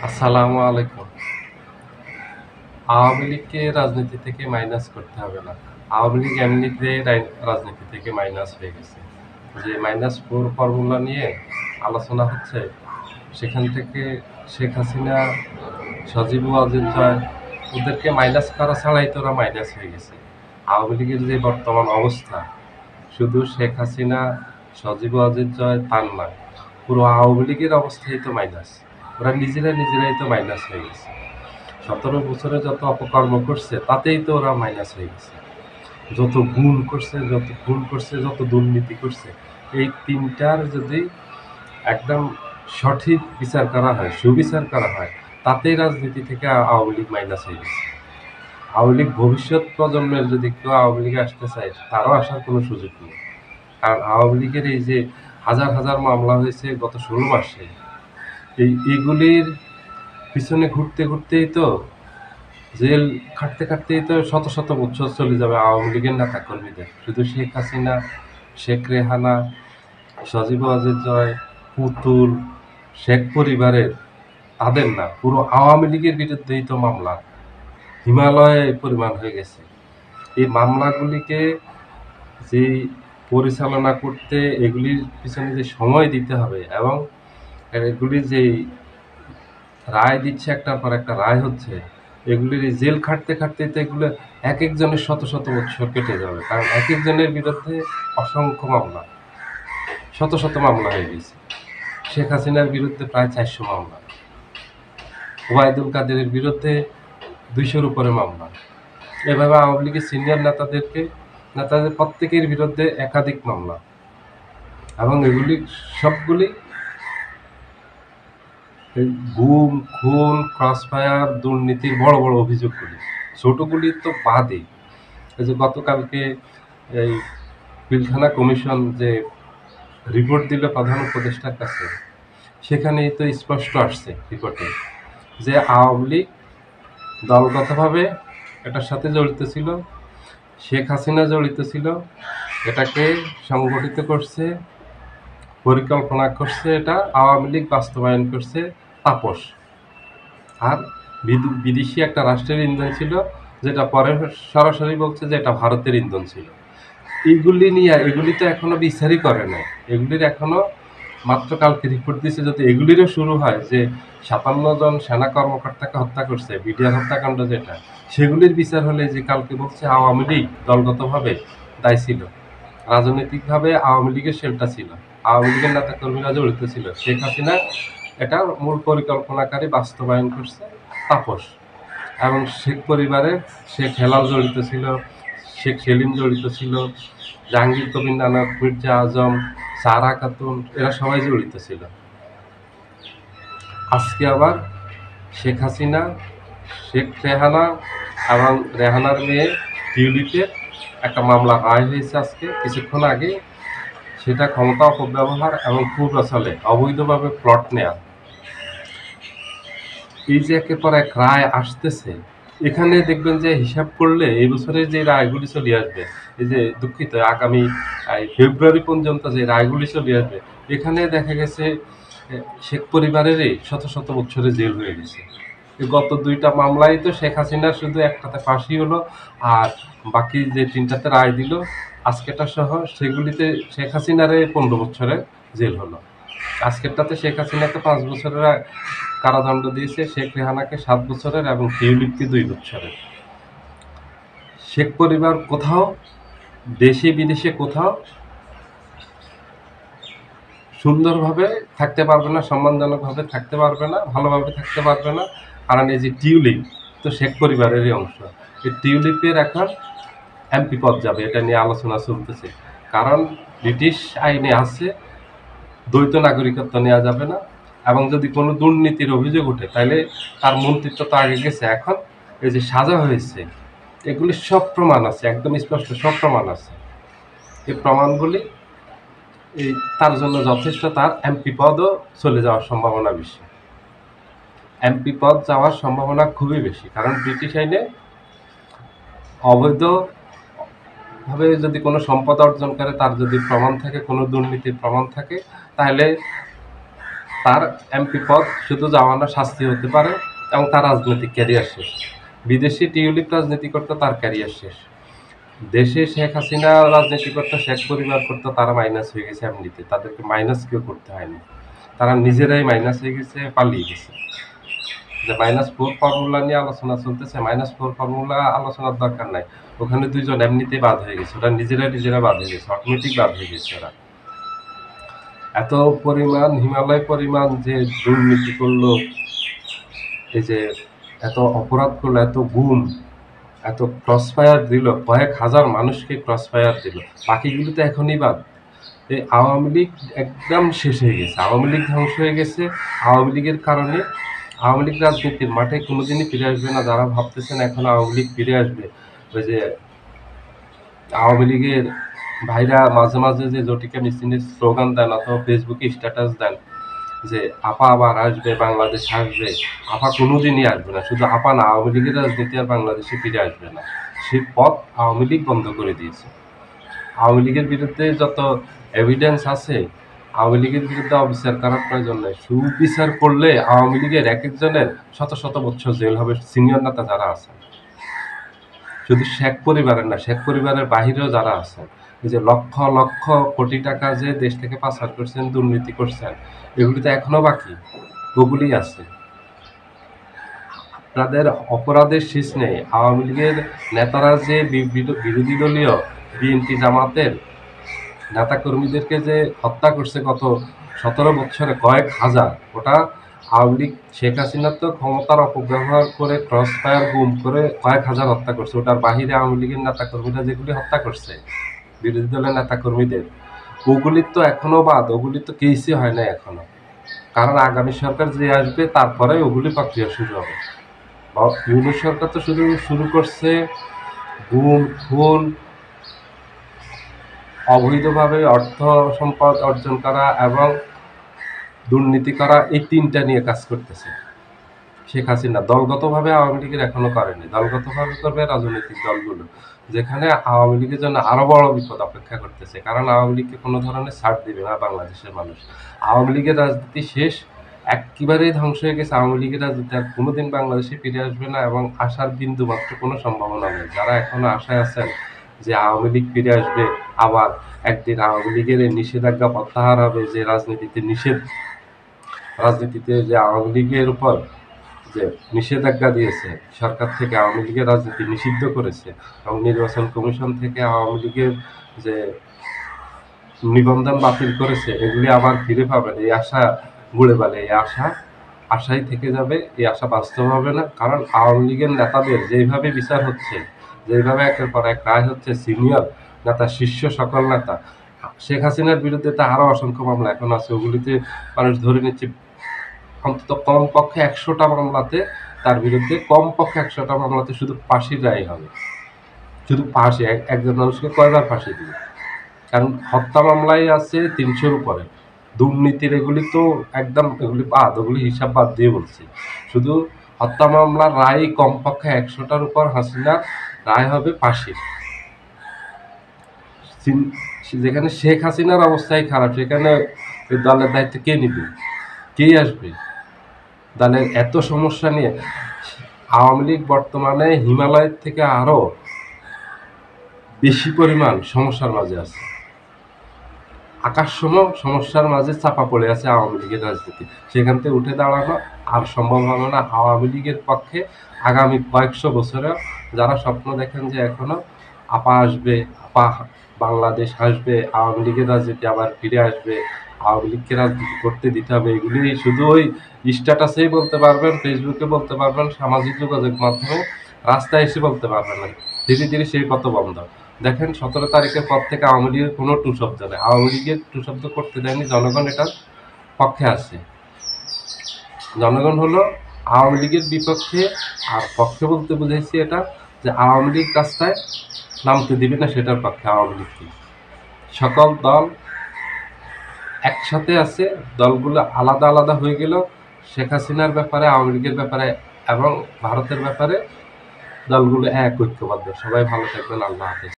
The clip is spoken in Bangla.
আসসালামু আলাইকুম। আওয়ামী লীগকে রাজনীতি থেকে মাইনাস করতে হবে না। আওয়ামী লীগ এমনিতেই রাজনীতি থেকে মাইনাস হয়ে গেছে। যে -4 ফর্মুলা নিয়ে আলোচনা হচ্ছে, সেখান থেকে শেখ হাসিনা, সজীব ওয়াজেদ জয় ওদেরকে মাইনাস করা ছাড়াই তো ওরা মাইনাস হয়ে গেছে। আওয়ামী লীগের যে বর্তমান অবস্থা, শুধু শেখ হাসিনা, সজীব ওয়াজেদ জয় তার নয়, পুরো আওয়ামী লীগের অবস্থাই তো মাইনাস। ওরা নিজেরাই তো মাইনাস হয়ে গেছে। 17 বছরে যত অপকর্ম করছে তাতেই তো ওরা মাইনাস হয়ে গেছে। যত খুন করছে, যত দুর্নীতি করছে, এই তিনটার যদি একদম সঠিক বিচার করা হয়, সুবিচার করা হয়, তাতেই রাজনীতি থেকে আওয়ামী লীগ মাইনাস হয়ে গেছে। আওয়ামী লীগ ভবিষ্যৎ প্রজন্মের যদি কেউ আওয়ামী লীগে আসতে চায়, তারও আসার কোনো সুযোগ নেই। কারণ আওয়ামী লীগের এই যে হাজার হাজার মামলা হয়েছে গত 16 মাসে, এইগুলির পিছনে ঘুরতে ঘুরতেই তো, জেল খাটতে খাটতেই তো শত শত বছর চলে যাবে আওয়ামী লীগের নেতা কর্মীদের। শুধু শেখ হাসিনা, শেখ রেহানা, সজীব ওয়াজেদ জয়, পুতুল, শেখ পরিবারের, তাদের না, পুরো আওয়ামী লীগের বিরুদ্ধেই তো মামলা হিমালয় পরিমাণ হয়ে গেছে। এই মামলাগুলিকে যে পরিচালনা করতে, এগুলির পিছনে যে সময় দিতে হবে, এবং এগুলি যে রায় দিচ্ছে, একটার পর একটা রায় হচ্ছে, এগুলির এই জেল খাটতে খাটতে তো এগুলো এক একজনের শত শত বছর কেটে যাবে। কারণ এক একজনের বিরুদ্ধে অসংখ্য মামলা, শত শত মামলা হয়ে গেছে। শেখ হাসিনার বিরুদ্ধে প্রায় 400 মামলা, ওবায়দুল কাদেরের বিরুদ্ধে 200-র উপরে মামলা। এভাবে আওয়ামী লীগের সিনিয়র নেতাদের প্রত্যেকের বিরুদ্ধে একাধিক মামলা, এবং এগুলি সবগুলি গুম, খুন, ক্রসফায়ার, দুর্নীতির বড় বড় অভিযোগগুলি। ছোটগুলি তো বাদই। এই যে গতকালকে এই পিলখানা কমিশন যে রিপোর্ট দিল প্রধান উপদেষ্টার কাছে, সেখানেই তো স্পষ্ট আসছে রিপোর্টে যে আওয়ামী লীগ দলগতভাবে এটার সাথে জড়িত ছিল, শেখ হাসিনা জড়িত ছিল, এটাকে সংগঠিত করছে, পরিকল্পনা করছে, এটা আওয়ামী লীগ বাস্তবায়ন করছে তাপস। আর বিদেশি একটা রাষ্ট্রের ইন্ধন ছিল, যেটা পরে সরাসরি বলছে যে এটা ভারতের ইন্ধন ছিল। এগুলি তো এখনো বিচারই করে নাই। এগুলির এখনো মাত্র কালকে রিপোর্ট দিয়েছে। যদি এগুলিরও শুরু হয় যে 57 জন সেনা কর্মকর্তাকে হত্যা করছে, বিডিআর হত্যাকাণ্ড যেটা, সেগুলির বিচার হলে, যে কালকে বলছে আওয়ামী লীগ দলগতভাবে দায়ী ছিল, রাজনৈতিকভাবে আওয়ামী লীগের শেলটা ছিল, আওয়ামী লীগের নেতা কর্মীরা জড়িত ছিল, শেখ হাসিনা এটা মূল পরিকল্পনাকারী, বাস্তবায়ন করছে তাপস। এবং শেখ পরিবারে শেখ হেলাল জড়িত ছিল, শেখ সেলিম জড়িত ছিল, জাহাঙ্গীর কবির নানক, মির্জা আজম, সারা খাতুন, এরা সবাই জড়িত ছিল। আজকে আবার শেখ হাসিনা, শেখ রেহানা এবং রেহানার মেয়ে টিউলিপের একটা মামলা রায় হয়েছে আজকে কিছুক্ষণ আগে। সেটা ক্ষমতা অপব্যবহার এবং পূর্বাচলে অবৈধভাবে প্লট নেয়া। এই যে একের পর এক রায় আসতেছে, এখানে দেখবেন যে হিসাব করলে এই বছরের যে রায়গুলি চলে আসবে, এই যে দুঃখিত আগামী ফেব্রুয়ারি পর্যন্ত যে রায়গুলি চলে আসবে, এখানে দেখা গেছে শেখ পরিবারেরই শত শত বছরে জেল হয়ে গেছে। গত 2টা মামলায় তো শেখ হাসিনার শুধু একটাতে ফাঁসি হলো, আর বাকি যে 3টাতে রায় দিল আজকেরটা সহ, সেগুলিতে শেখ হাসিনারে 15 বছরে জেল হলো। আজকেরটাতে শেখ হাসিনাকে 5 বছরের কারাদণ্ড দিয়েছে, শেখ রেহানাকে 7 বছরের এবং টিউলিপকে 2 বছরের। শেখ পরিবার কোথাও, দেশে বিদেশে কোথাও সুন্দরভাবে থাকতে পারবে না, সম্মানজনকভাবে থাকতে পারবে না, ভালোভাবে থাকতে পারবে না। কারণ এই যে টিউলিপ তো শেখ পরিবারেরই অংশ। এই টিউলিপের এখন এমপি পদ যাবে, এটা নিয়ে আলোচনা চলতেছে। কারণ ব্রিটিশ আইনে আছে দ্বৈত নাগরিকত্ব নেওয়া যাবে না, এবং যদি কোনো দুর্নীতির অভিযোগ ওঠে তাহলে তার মন্ত্রিত্ব তো আগে গেছে, এখন এই যে সাজা হয়েছে, এগুলি সব প্রমাণ আছে, একদম স্পষ্ট সব প্রমাণ আছে। এই প্রমাণগুলি তার জন্য যথেষ্ট। তার এমপি পদও চলে যাওয়ার সম্ভাবনা বেশি, এমপি পদ যাওয়ার সম্ভাবনা খুবই বেশি। কারণ ব্রিটিশ আইনে অবৈধভাবে যদি কোনো সম্পদ অর্জন করে, তার যদি প্রমাণ থাকে, কোনো দুর্নীতির প্রমাণ থাকে, তাহলে তার এমপি পদ শুধু যাওয়া না, শাস্তি হতে পারে এবং তার রাজনৈতিক ক্যারিয়ার শেষ। বিদেশি টিউলিপ রাজনীতি করতে তার ক্যারিয়ার শেষ। দেশে শেখ হাসিনা রাজনীতি করতে, শেখ পরিবার করতে, তারা মাইনাস হয়ে গেছে এমনিতে, তাদেরকে মাইনাস কেউ করতে হয়নি, তারা নিজেরাই মাইনাস হয়ে গেছে, পালিয়ে গেছে। যে -4 ফর্মুলা নিয়ে আলোচনা চলতেছে, -4 ফর্মুলা আলোচনার দরকার নাই, ওখানে দুইজন এমনিতেই বাদ হয়ে গেছে, ওরা নিজেরা বাদ হয়ে গেছে, অটোমেটিক বাদ হয়ে গেছে। ওরা এত পরিমাণ, হিমালয় পরিমাণ যে দুর্নীতি করলো, এই যে এত অপরাধ করলো, এত গুম, এত ক্রসফায়ার দিল, কয়েক হাজার মানুষকে ক্রসফায়ার দিল, বাকিগুলো তো এখনই বাদ। এই আওয়ামী লীগ একদম শেষ হয়ে গেছে, আওয়ামী লীগ ধ্বংস হয়ে গেছে। আওয়ামী লীগের কারণে আওয়ামী লীগ রাজনীতির মাঠে কোনোদিনই ফিরে আসবে না। যারা ভাবতেছেন এখন আওয়ামী লীগ ফিরে আসবে, ওই যে আওয়ামী লীগের ভাইরা মাঝে মাঝে যে জটিকা মিছিলের স্লোগান দেন অথবা ফেসবুকে স্ট্যাটাস দেন যে আপা আবার আসবে, বাংলাদেশ আসবে, আপা কোনোদিনই আসবে না। শুধু আপা না, আওয়ামী লীগের রাজনীতি আর বাংলাদেশে ফিরে আসবে না, সেই পথ আওয়ামী লীগ বন্ধ করে দিয়েছে। আওয়ামী লীগের বিরুদ্ধে যত এভিডেন্স আছে, আওয়ামী লীগের বিরুদ্ধে অবিচার করার প্রয়োজন নেই। সুবিচার করলে আওয়ামী লীগের এক একজনের শত শত বছর জেল হবে, সিনিয়র নেতা যারা আছেন। শুধু শেখ পরিবারের না, শেখ পরিবারের বাহিরেও যারা আছেন, এই যে লক্ষ লক্ষ কোটি টাকা যে দেশ থেকে পাচার করছেন, দুর্নীতি করছেন, এগুলি তো এখনো বাকি, ওগুলি আছে। আপনাদের অপরাধের শেষ নেই। আওয়ামী লীগের নেতারা যে বিরোধী দলীয় বিএনপি জামাতের নেতাকর্মীদেরকে যে হত্যা করছে গত 17 বছরে কয়েক হাজার, ওটা আওয়ামী লীগ শেখ হাসিনা তো ক্ষমতার অপব্যবহার করে ক্রস ফায়ার গুম করে কয়েক হাজার হত্যা করছে। ওটার বাহিরে আওয়ামী লীগের নেতাকর্মীরা যেগুলি হত্যা করছে বিরোধী দলের নেতাকর্মীদের, ওগুলির তো এখনো বাদ, ওগুলির তো কেসই হয় না এখনো। কারণ আগামী সরকার যে আসবে তারপরে ওগুলি প্রক্রিয়া শুরু হবে। ইউনূস সরকার তো শুধু শুরু করছে গুম, খুন, অবৈধভাবে অর্থ সম্পদ অর্জন করা এবং দুর্নীতি করা, এই তিনটা নিয়ে কাজ করতেছে শেখ হাসিনা। দলগতভাবে আওয়ামী লীগের এখনো করেনি, দলগতভাবে করবে রাজনৈতিক দলগুলো, যেখানে আওয়ামী লীগের জন্য আরো বড় বিপদ অপেক্ষা করতেছে। কারণ আওয়ামী লীগকে কোনো ধরনের ছাড় দিবে না বাংলাদেশের মানুষ। আওয়ামী লীগের রাজনীতি শেষ, একেবারেই ধ্বংস হয়ে গেছে। আওয়ামী লীগের রাজনীতি আর কোনোদিন বাংলাদেশে ফিরে আসবে না এবং আসার বিন্দু মাত্র কোনো সম্ভাবনা নেই। যারা এখনো আশায় আছেন যে আওয়ামী লীগ ফিরে আসবে, আবার একদিন আওয়ামী লীগের নিষেধাজ্ঞা প্রত্যাহার হবে, যে রাজনীতিতে যে আওয়ামী লীগের উপর যে নিষেধাজ্ঞা দিয়েছে সরকার থেকে, আওয়ামী লীগের রাজনীতি নিষিদ্ধ করেছে এবং নির্বাচন কমিশন থেকে আওয়ামী লীগের যে নিবন্ধন বাতিল করেছে, এগুলি আবার ফিরে পাবেন, এই আশা ঘুরে বেড়ে, এই আশাই থেকে যাবে, এই আশা বাস্তব হবে না। কারণ আওয়ামী লীগের নেতাদের যেইভাবে বিচার হচ্ছে, যেইভাবে একের পর এক রায় হচ্ছে, সিনিয়র নেতা, শীর্ষ সকল নেতা, শেখ হাসিনার বিরুদ্ধে তো আরো অসংখ্য মামলা এখন আছে, ওগুলিতে মানুষ ধরে নিচ্ছে অন্তত কমপক্ষে 100টা মামলাতে, তার বিরুদ্ধে কমপক্ষে 100টা মামলাতে শুধু ফাঁসির রায় হবে। শুধু ফাঁসি, একজন মানুষকে কয়বার ফাঁসি দিবে? কারণ হত্যা মামলায় আছে 300-র উপরে, দুর্নীতির এগুলি তো একদম, এগুলি বাদ, ওগুলি হিসাব বাদ দিয়ে বলছি। শুধু হত্যা মামলার রায় কমপক্ষে 100টার উপর হাসিনার রায় হবে ফাঁসির। যেখানে শেখ হাসিনার অবস্থাই খারাপ, সেখানে দলের দায়িত্ব কে নিবে, কে আসবে? দলের এত সমস্যা নিয়ে আওয়ামী লীগ বর্তমানে হিমালয়ের থেকে আরো বেশি পরিমাণ সমস্যার মাঝে আছে, আকাশসম সমস্যার মাঝে চাপা পড়ে আছে আওয়ামী লীগের রাজনীতি। সেখান থেকে উঠে দাঁড়ানো আর সম্ভব হবে না আওয়ামী লীগের পক্ষে। আগামী কয়েকশো বছরে যারা স্বপ্ন দেখেন যে এখনো আপা আসবে, আপা বাংলাদেশ আসবে, আওয়ামী লীগের রাজনীতি আবার ফিরে আসবে, আওয়ামী লীগকে রাজনীতি করতে দিতে হবে, এগুলি শুধু ওই স্ট্যাটাসেই বলতে পারবেন, ফেসবুকে বলতে পারবেন, সামাজিক যোগাযোগ মাধ্যমে, রাস্তায় এসে বলতে পারবেন না। ধীরে ধীরে সেই পথ বন্ধ। দেখেন 17 তারিখের পর থেকে আওয়ামী লীগের কোনো টু শব্দ নেই। আওয়ামী লীগের টু শব্দ করতে দেয়নি, জনগণ এটার পক্ষে আছে। জনগণ হলো আওয়ামী লীগের বিপক্ষে, আর পক্ষে বলতে বুঝাইছি এটা যে আওয়ামী লীগ রাস্তায় নামতে দিবে না, সেটার পক্ষে আওয়ামী লীগকে। সকল দল একসাথে আছে, দলগুলো আলাদা আলাদা হয়ে গেল শেখ হাসিনার ব্যাপারে, আওয়ামী লীগের ব্যাপারে এবং ভারতের ব্যাপারে দলগুলো এক ঐক্যবদ্ধ। সবাই ভালো থাকবেন, আল্লাহ হাফেজ।